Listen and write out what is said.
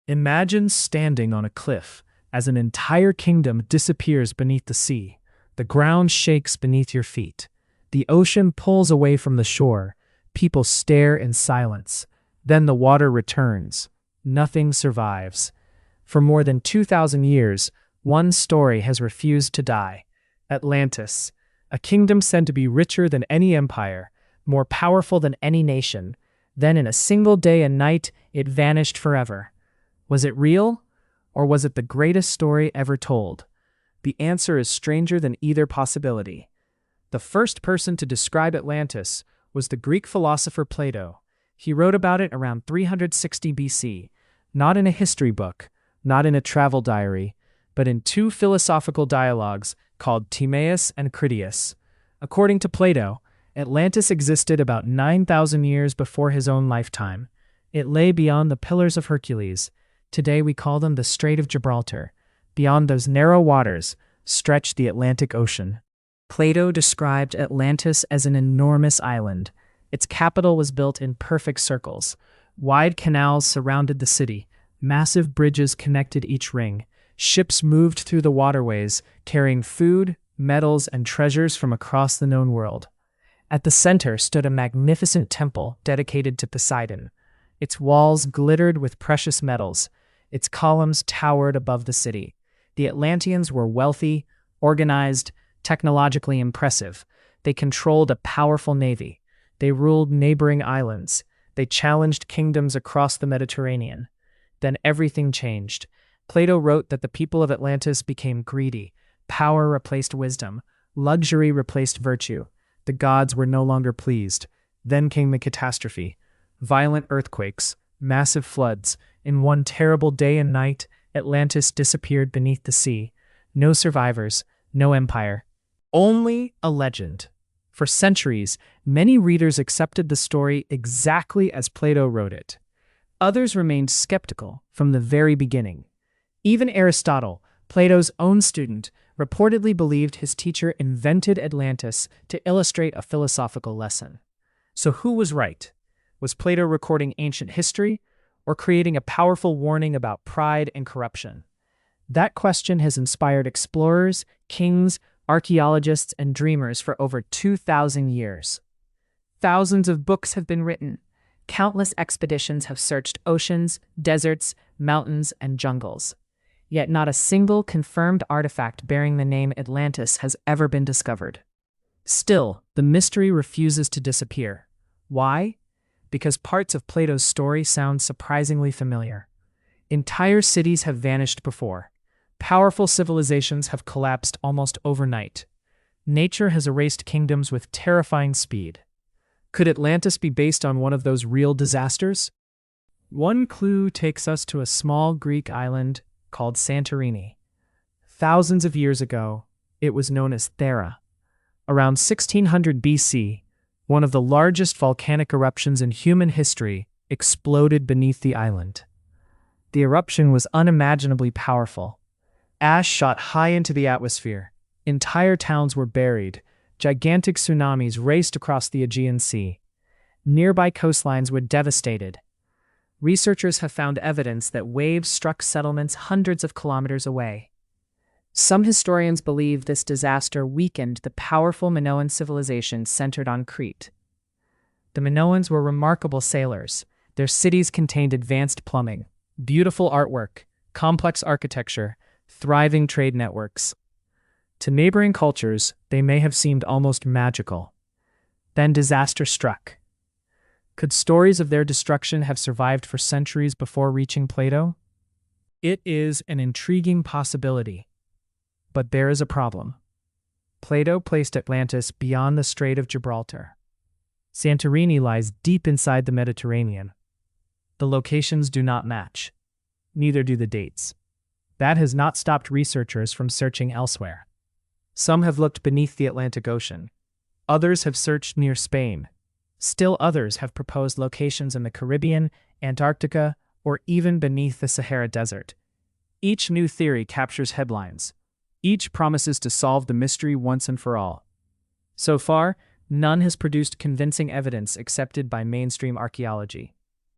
Imagine standing on a cliff as an entire kingdom disappears beneath the sea. The ground shakes beneath your feet. The ocean pulls away from the shore. People stare in silence. Then the water returns. Nothing survives. For more than 2,000 years, one story has refused to die. Atlantis, a kingdom said to be richer than any empire, more powerful than any nation. Then in a single day and night, it vanished forever. Was it real? Or was it the greatest story ever told? The answer is stranger than either possibility. The first person to describe Atlantis was the Greek philosopher Plato. He wrote about it around 360 BC, not in a history book, not in a travel diary, but in two philosophical dialogues called Timaeus and Critias. According to Plato, Atlantis existed about 9,000 years before his own lifetime. It lay beyond the Pillars of Hercules. Today we call them the Strait of Gibraltar. Beyond those narrow waters stretched the Atlantic Ocean. Plato described Atlantis as an enormous island. Its capital was built in perfect circles. Wide canals surrounded the city. Massive bridges connected each ring. Ships moved through the waterways, carrying food, metals, and treasures from across the known world. At the center stood a magnificent temple dedicated to Poseidon. Its walls glittered with precious metals. Its columns towered above the city. The Atlanteans were wealthy, organized, technologically impressive. They controlled a powerful navy. They ruled neighboring islands. They challenged kingdoms across the Mediterranean. Then everything changed. Plato wrote that the people of Atlantis became greedy. Power replaced wisdom. Luxury replaced virtue. The gods were no longer pleased. Then came the catastrophe. Violent earthquakes, massive floods. In one terrible day and night, Atlantis disappeared beneath the sea. No survivors, no empire. Only a legend. For centuries, many readers accepted the story exactly as Plato wrote it. Others remained skeptical from the very beginning. Even Aristotle, Plato's own student, reportedly believed his teacher invented Atlantis to illustrate a philosophical lesson. So who was right? Was Plato recording ancient history or creating a powerful warning about pride and corruption? That question has inspired explorers, kings, archaeologists, and dreamers for over 2,000 years. Thousands of books have been written. Countless expeditions have searched oceans, deserts, mountains, and jungles. Yet not a single confirmed artifact bearing the name Atlantis has ever been discovered. Still, the mystery refuses to disappear. Why? Because parts of Plato's story sound surprisingly familiar. Entire cities have vanished before. Powerful civilizations have collapsed almost overnight. Nature has erased kingdoms with terrifying speed. Could Atlantis be based on one of those real disasters? One clue takes us to a small Greek island called Santorini. Thousands of years ago, it was known as Thera. Around 1600 BC, one of the largest volcanic eruptions in human history exploded beneath the island. The eruption was unimaginably powerful. Ash shot high into the atmosphere. Entire towns were buried. Gigantic tsunamis raced across the Aegean Sea. Nearby coastlines were devastated. Researchers have found evidence that waves struck settlements hundreds of kilometers away. Some historians believe this disaster weakened the powerful Minoan civilization centered on Crete. The Minoans were remarkable sailors. Their cities contained advanced plumbing, beautiful artwork, complex architecture, thriving trade networks. To neighboring cultures, they may have seemed almost magical. Then disaster struck. Could stories of their destruction have survived for centuries before reaching Plato? It is an intriguing possibility. But there is a problem. Plato placed Atlantis beyond the Strait of Gibraltar. Santorini lies deep inside the Mediterranean. The locations do not match. Neither do the dates. That has not stopped researchers from searching elsewhere. Some have looked beneath the Atlantic Ocean. Others have searched near Spain. Still others have proposed locations in the Caribbean, Antarctica, or even beneath the Sahara Desert. Each new theory captures headlines. Each promises to solve the mystery once and for all. So far, none has produced convincing evidence accepted by mainstream archaeology.